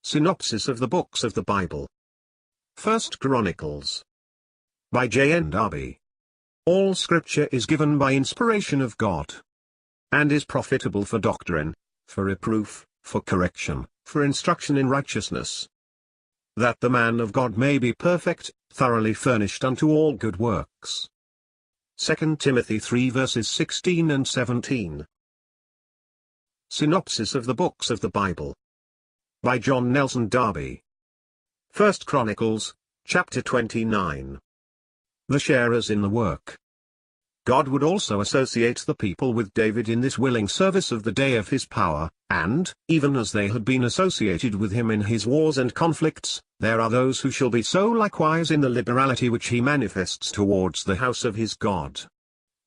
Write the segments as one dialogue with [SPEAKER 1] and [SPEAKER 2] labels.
[SPEAKER 1] Synopsis of the books of the Bible. 1st Chronicles. By JND Darby. All Scripture is given by inspiration of God, and is profitable for doctrine, for reproof, for correction, for instruction in righteousness, that the man of God may be perfect, thoroughly furnished unto all good works. 2 Timothy 3 verses 16 and 17. Synopsis of the books of the Bible. By John Nelson Darby. 1st Chronicles, chapter 29. The sharers in the work. God would also associate the people with David in this willing service of the day of his power, and, even as they had been associated with him in his wars and conflicts, there are those who shall be so likewise in the liberality which he manifests towards the house of his God.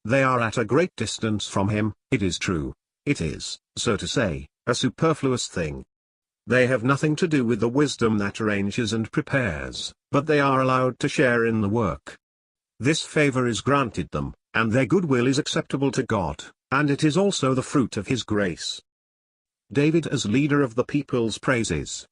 [SPEAKER 1] They are at a great distance from him, it is true; it is, so to say, a superfluous thing. They have nothing to do with the wisdom that arranges and prepares, but they are allowed to share in the work. This favor is granted them, and their goodwill is acceptable to God, and it is also the fruit of his grace. David as leader of the people's praises.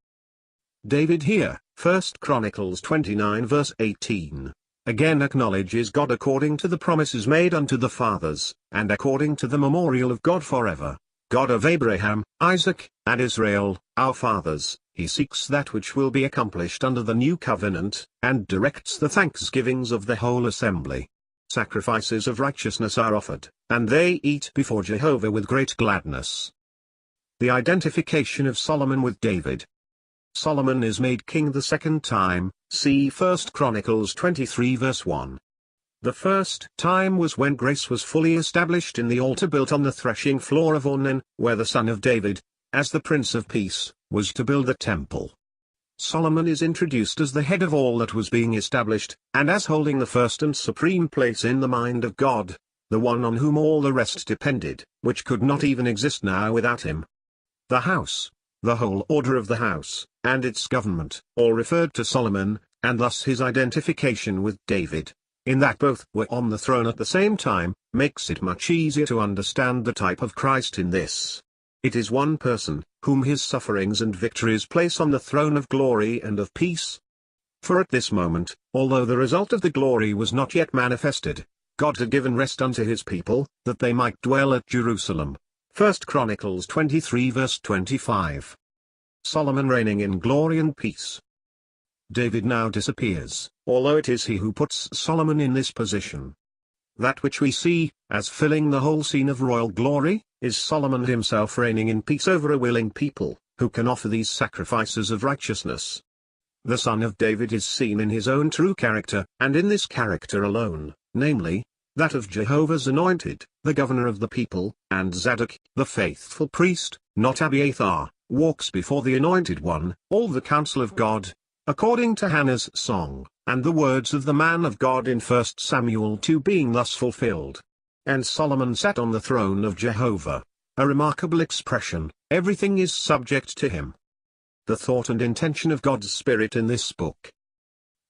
[SPEAKER 1] David here, 1st Chronicles 29 verse 18, again acknowledges God according to the promises made unto the fathers, and according to the memorial of God forever, God of Abraham, Isaac, and Israel, our fathers. He seeks that which will be accomplished under the new covenant, and directs the thanksgivings of the whole assembly. Sacrifices of righteousness are offered, and they eat before Jehovah with great gladness. The identification of Solomon with David. Solomon is made king the second time, see 1st Chronicles 23 verse 1. The first time was when grace was fully established in the altar built on the threshing floor of Ornan, where the son of David, as the Prince of Peace, was to build the temple. Solomon is introduced as the head of all that was being established, and as holding the first and supreme place in the mind of God, the one on whom all the rest depended, which could not even exist now without him. The house, the whole order of the house, and its government, all referred to Solomon, and thus his identification with David, in that both were on the throne at the same time, makes it much easier to understand the type of Christ in this. It is one person, whom his sufferings and victories place on the throne of glory and of peace. For at this moment, although the result of the glory was not yet manifested, God had given rest unto his people, that they might dwell at Jerusalem. 1st Chronicles 23 verse 25. Solomon reigning in glory and peace. David now disappears, although it is he who puts Solomon in this position. That which we see, as filling the whole scene of royal glory, is Solomon himself reigning in peace over a willing people, who can offer these sacrifices of righteousness. The son of David is seen in his own true character, and in this character alone, namely, that of Jehovah's anointed, the governor of the people, and Zadok, the faithful priest, not Abiathar, walks before the anointed one, all the counsel of God, according to Hannah's song, and the words of the man of God in 1 Samuel 2 being thus fulfilled. And Solomon sat on the throne of Jehovah. A remarkable expression, everything is subject to him. The thought and intention of God's Spirit in this book.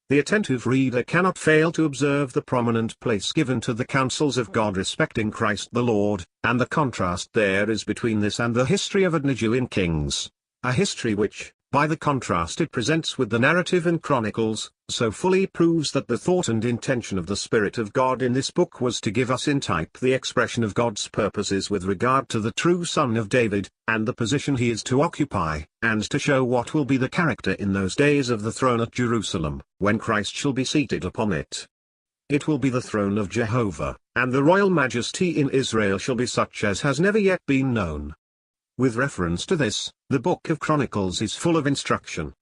[SPEAKER 1] The attentive reader cannot fail to observe the prominent place given to the counsels of God respecting Christ the Lord, and the contrast there is between this and the history of Adonijah in Kings, a history which, by the contrast it presents with the narrative in Chronicles, so fully proves that the thought and intention of the Spirit of God in this book was to give us in type the expression of God's purposes with regard to the true Son of David, and the position he is to occupy, and to show what will be the character in those days of the throne at Jerusalem, when Christ shall be seated upon it. It will be the throne of Jehovah, and the royal majesty in Israel shall be such as has never yet been known. With reference to this, the book of Chronicles is full of instruction,